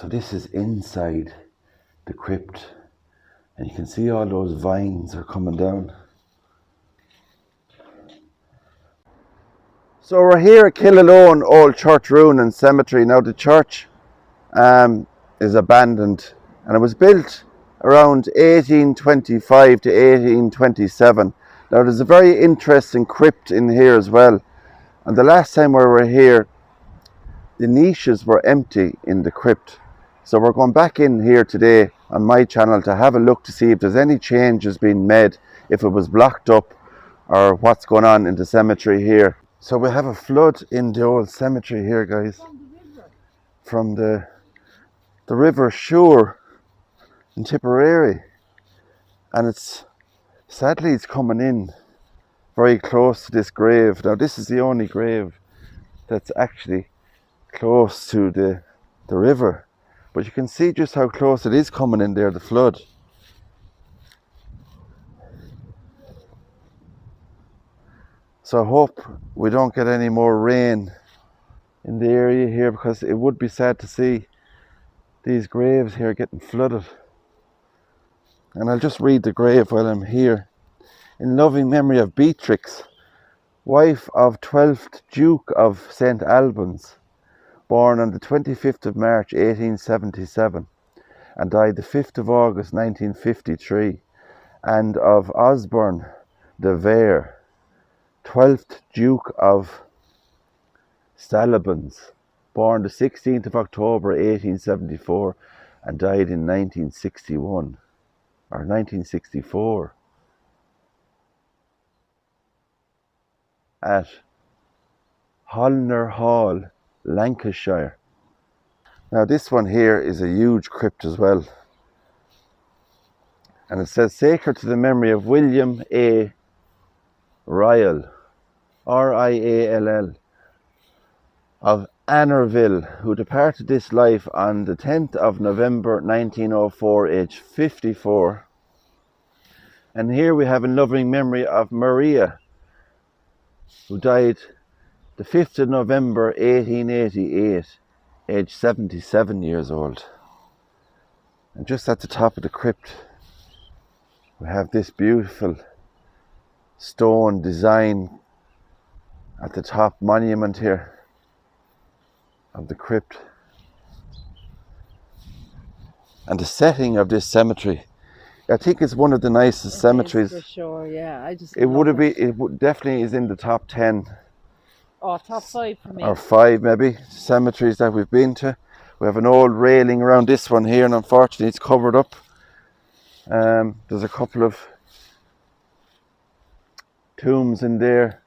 So this is inside the crypt, and you can see all those vines are coming down. So we're here at Killalone Old Church Ruin and Cemetery. Now the church is abandoned, and it was built around 1825 to 1827. Now there's a very interesting crypt in here as well, and the last time we were here the niches were empty in the crypt. So we're going back in here today on my channel to have a look to see if there's any changes being made, if it was blocked up or what's going on in the cemetery here. So we have a flood in the old cemetery here, guys, from the river Suir in Tipperary, and sadly it's coming in very close to this grave. Now this is the only grave that's actually close to the river, but you can see just how close it is coming in there, the flood. So I hope we don't get any more rain in the area here, because it would be sad to see these graves here getting flooded. And I'll just read the grave while I'm here. In loving memory of Beatrix, wife of 12th Duke of St. Albans, born on the 25th of March 1877 and died the 5th of August 1953, and of Osborne de Vere, 12th Duke of Stalybans, born the 16th of October 1874 and died in 1961 or 1964 at Holner Hall, Lancashire. Now this one here is a huge crypt as well, and it says sacred to the memory of William A. Riall, R-I-A-L-L, of Annerville, who departed this life on the 10th of November 1904, aged 54. And here we have in loving memory of Maria, who died the 5th of November 1888, aged 77 years old. And just at the top of the crypt we have this beautiful stone design at the top, monument here of the crypt. And the setting of this cemetery, I think it's one of the nicest cemeteries. For sure, yeah. It definitely is in the top 10. Oh, top 5 for me. Or 5 maybe, cemeteries that we've been to. We have an old railing around this one here, and unfortunately it's covered up. There's a couple of tombs in there.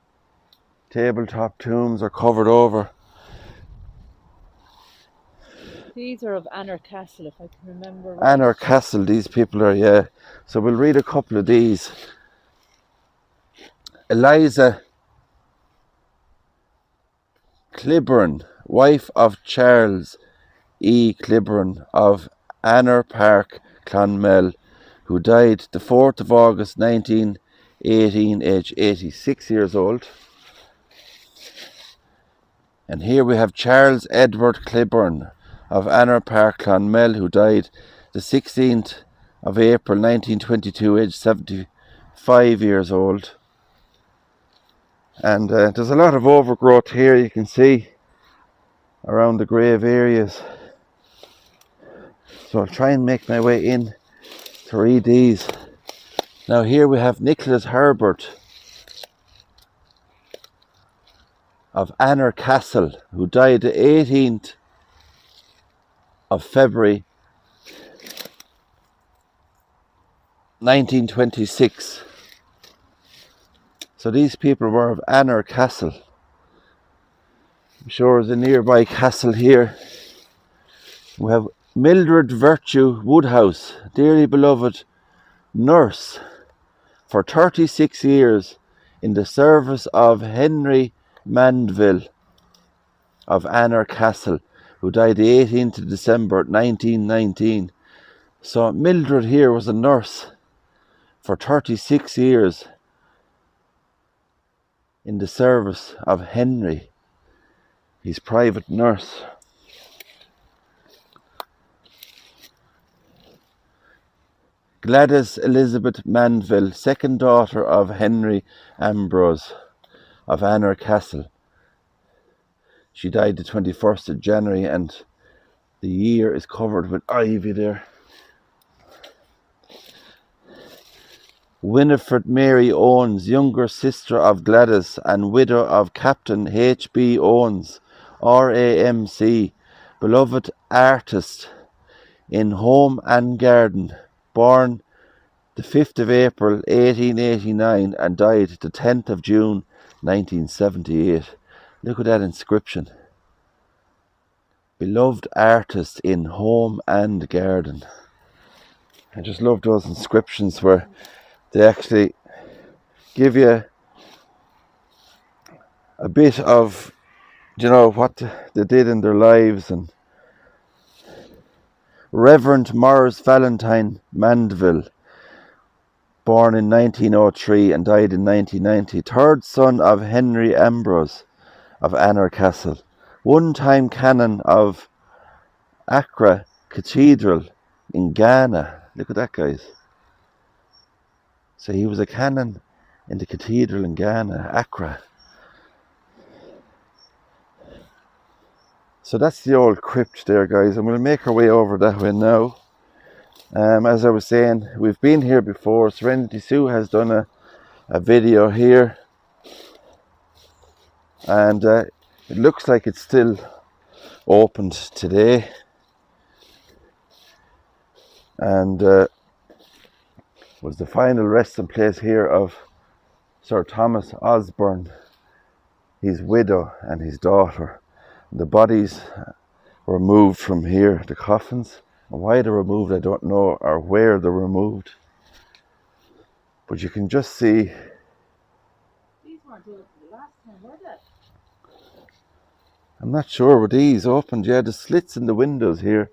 Tabletop tombs are covered over. These are of Anner Castle, if I can remember right. Anner Castle, these people are, yeah. So we'll read a couple of these. Eliza Clibborn, wife of Charles E. Clibborn of Anner Park, Clonmel, who died the 4th of August 1918, aged 86 years old. And here we have Charles Edward Clibborn of Anner Park, Clonmel, who died the 16th of April 1922, aged 75 years old. And there's a lot of overgrowth here, you can see, around the grave areas. So I'll try and make my way in to read these. Now here we have Nicholas Herbert of Anner Castle, who died the 18th of February 1926. So these people were of Anner Castle. I'm sure there's a nearby castle here. We have Mildred Virtue Woodhouse, dearly beloved nurse for 36 years in the service of Henry Mandeville of Anner Castle, who died the 18th of December 1919. So Mildred here was a nurse for 36 years in the service of Henry, his private nurse. Gladys Elizabeth Manville, second daughter of Henry Ambrose of Anner Castle. She died the 21st of January, and the year is covered with ivy there. Winifred Mary Owens, younger sister of Gladys and widow of Captain H.B. Owens, RAMC, beloved artist in home and garden, born the 5th of April 1889 and died the 10th of June 1978. Look at that inscription. Beloved artist in home and garden. I just love those inscriptions where they actually give you a bit of, you know, what they did in their lives. And Reverend Morris Valentine Mandeville, born in 1903 and died in 1990, third son of Henry Ambrose of Anner Castle, one-time canon of Accra Cathedral in Ghana. Look at that, guys. So he was a canon in the cathedral in Ghana, Accra. So that's the old crypt there, guys, and we'll make our way over that way now. As I was saying, we've been here before. Serenity Sue has done a video here, and it looks like it's still opened today. And was the final resting place here of Sir Thomas Osborne, his widow and his daughter. The bodies were moved from here, the coffins. And why they're removed, I don't know, or where they're removed. But you can just see. These weren't open the last time, were they? I'm not sure, were these opened? Yeah, the slits in the windows here.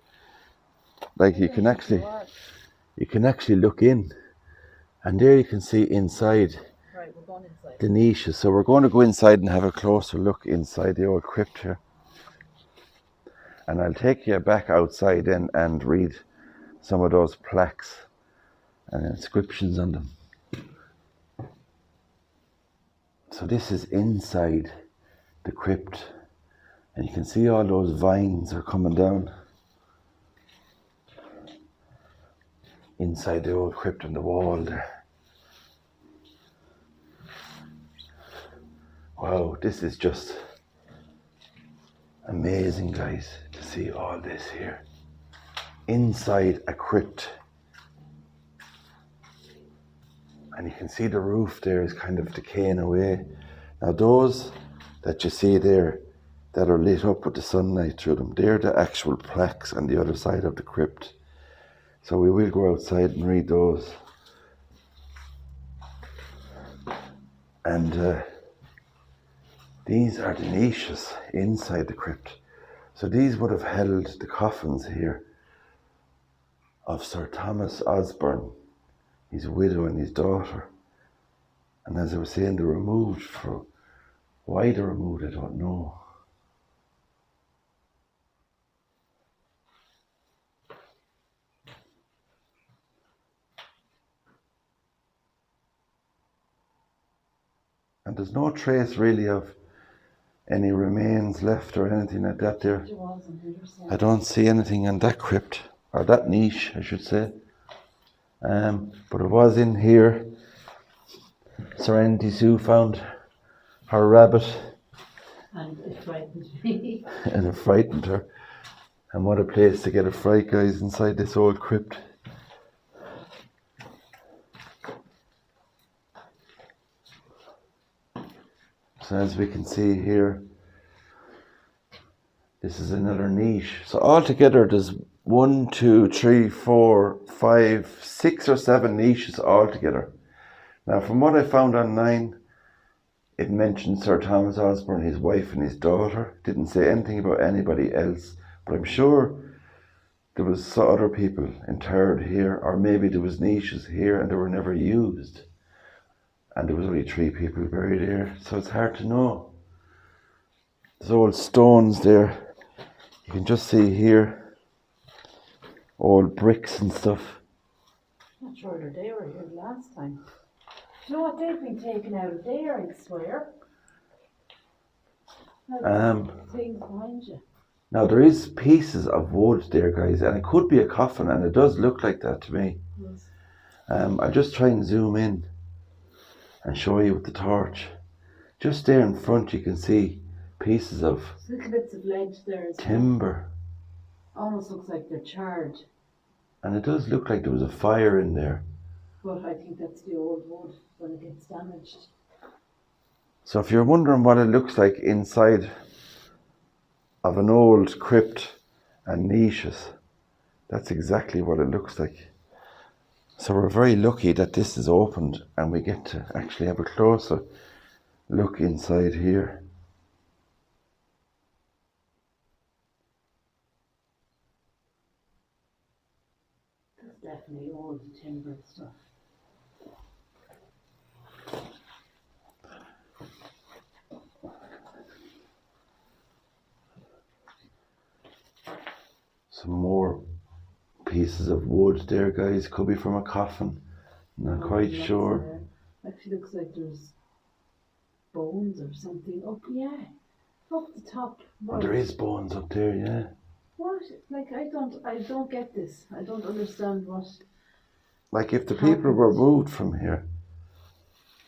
Like you can actually look in. And there you can see inside. Right, we're going inside. The niches. So we're going to go inside and have a closer look inside the old crypt here. And I'll take you back outside then and read some of those plaques and inscriptions on them. So this is inside the crypt, and you can see all those vines are coming down inside the old crypt on the wall there. Wow, this is just amazing, guys, to see all this here inside a crypt. And you can see the roof there is kind of decaying away. Now those that you see there that are lit up with the sunlight through them, they're the actual plaques on the other side of the crypt. So we will go outside and read those. And these are the niches inside the crypt. So these would have held the coffins here of Sir Thomas Osborne, his widow and his daughter. And as I was saying, they're removed. For why they're removed, I don't know. And there's no trace really of any remains left or anything like that there. I don't see anything in that crypt, or that niche, I should say. But it was in here. Serenity Sue found her rabbit. And it frightened me. And it frightened her. And what a place to get a fright, guys, inside this old crypt. So as we can see here, this is another niche. So altogether there's 1, 2, 3, 4, 5, 6 or 7 niches altogether. Now from what I found online, it mentioned Sir Thomas Osborne, his wife and his daughter. Didn't say anything about anybody else, but I'm sure there was other people interred here, or maybe there was niches here and they were never used. And there was only 3 people buried here, so it's hard to know. There's old stones there. You can just see here, old bricks and stuff. Not sure they were here last time. Do you know what they've been taken out of there, I swear? Things behind you. Now there is pieces of wood there, guys, and it could be a coffin, and it does look like that to me. Yes. I'll just try and zoom in and show you with the torch. Just there in front you can see pieces of Little bits of ledge there as timber. well. Almost looks like they're charred. And it does look like there was a fire in there. But I think that's the old wood when it gets damaged. So if you're wondering what it looks like inside of an old crypt and niches, that's exactly what it looks like. So we're very lucky that this is opened and we get to actually have a closer look inside here. That's definitely old timber stuff. Some more pieces of wood there, guys. Could be from a coffin. Not quite sure. Actually looks like there's bones or something. Oh yeah, up the top. Oh, there is bones up there, yeah. What? Like I don't get this. I don't understand what. Like if the people were moved from here,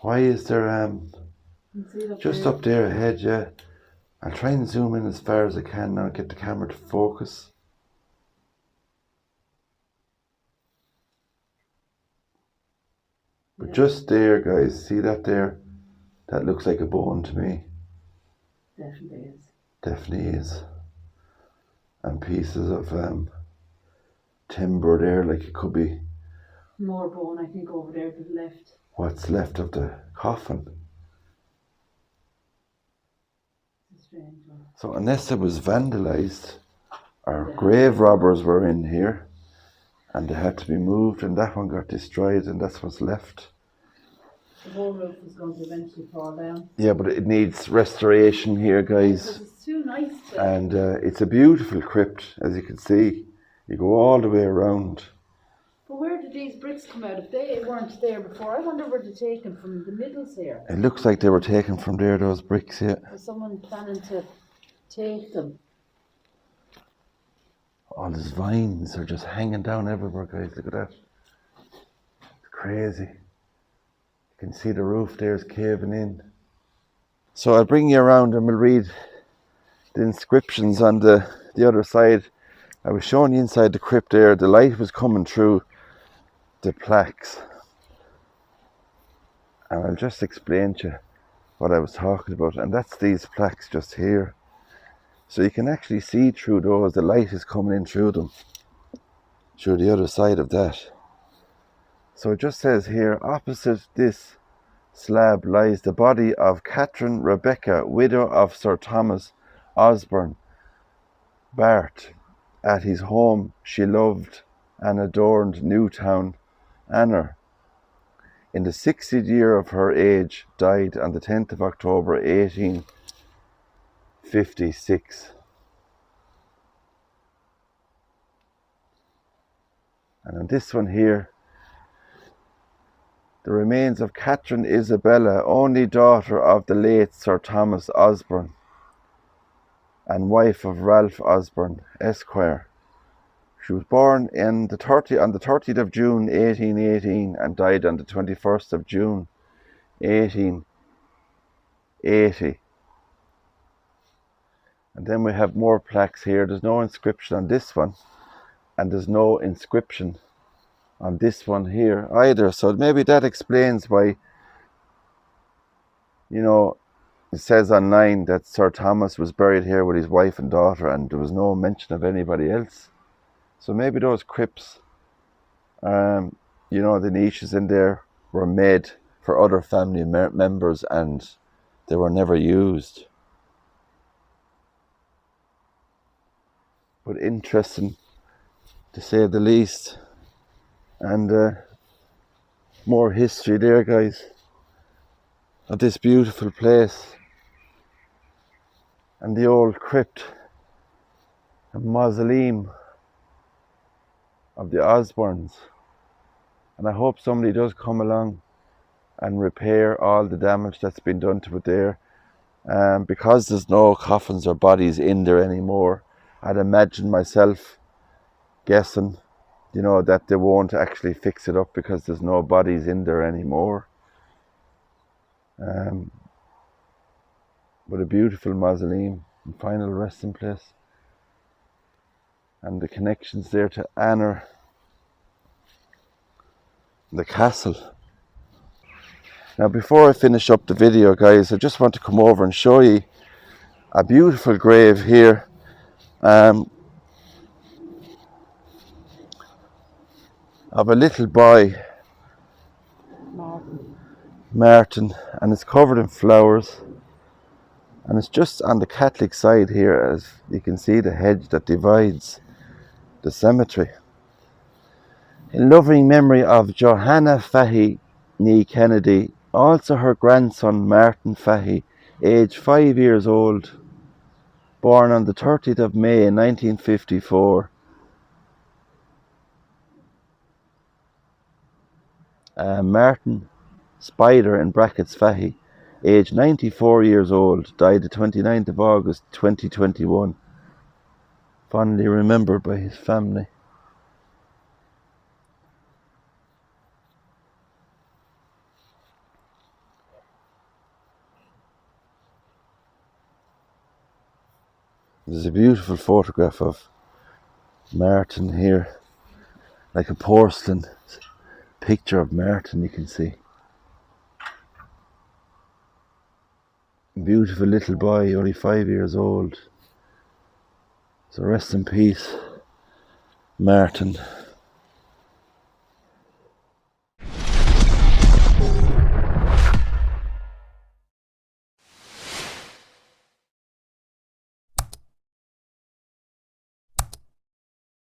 why is there just up there ahead? Yeah, I'll try and zoom in as far as I can now. Get the camera to focus. But just there, guys, see that there? That looks like a bone to me. Definitely is. Definitely is. And pieces of timber there, like it could be. More bone, I think, over there to the left. What's left of the coffin. It's a strange one. So unless it was vandalised, or grave robbers were in here, and they had to be moved, and that one got destroyed, and that's what's left. The whole roof is going to eventually fall down. Yeah, but it needs restoration here, guys. Because it's too nice to... And it's a beautiful crypt, as you can see. You go all the way around. But where did these bricks come out? If they weren't there before, I wonder where they're taken from the middles here. It looks like they were taken from there, those bricks, yeah. Was someone planning to take them? All these vines are just hanging down everywhere, guys. Look at that. It's crazy. You can see the roof there is caving in. So I'll bring you around and we'll read the inscriptions on the other side. I was showing you inside the crypt there. The light was coming through the plaques. And I'll just explain to you what I was talking about. And that's these plaques just here. So you can actually see through those. The light is coming in through them. Through the other side of that. So it just says here, opposite this slab lies the body of Catherine Rebecca, widow of Sir Thomas Osborne Bart. At his home she loved and adorned Newtown Anor. In the 60th year of her age, died on the 10th of October 1856. And on this one here, the remains of Catherine Isabella, only daughter of the late Sir Thomas Osborne and wife of Ralph Osborne, Esquire. She was born on the 30th of June 1818 and died on the 21st of June 1880. And then we have more plaques here. There's no inscription on this one, and there's no inscription on this one here either. So maybe that explains why, you know, it says online that Sir Thomas was buried here with his wife and daughter, and there was no mention of anybody else. So maybe those crypts, you know, the niches in there were made for other family members and they were never used. But interesting, to say the least. And more history there, guys, of this beautiful place. And the old crypt, a mausoleum of the Osbornes. And I hope somebody does come along and repair all the damage that's been done to it there. Because there's no coffins or bodies in there anymore, I'd imagine myself guessing, you know, that they won't actually fix it up because there's no bodies in there anymore. But a beautiful mausoleum and final resting place, and the connections there to Anner, the castle. Now before I finish up the video, guys, I just want to come over and show you a beautiful grave here, of a little boy, Martin, and it's covered in flowers, and it's just on the Catholic side here, as you can see the hedge that divides the cemetery. In loving memory of Johanna Fahey nee Kennedy, also her grandson Martin Fahey, aged 5 years old, born on the 30th of May 1954. Martin Spider in brackets Fahey, aged 94 years old, died the 29th of August 2021, fondly remembered by his family. There's a beautiful photograph of Martin here, like a porcelain picture of Martin, you can see. Beautiful little boy, only 5 years old. So rest in peace, Martin.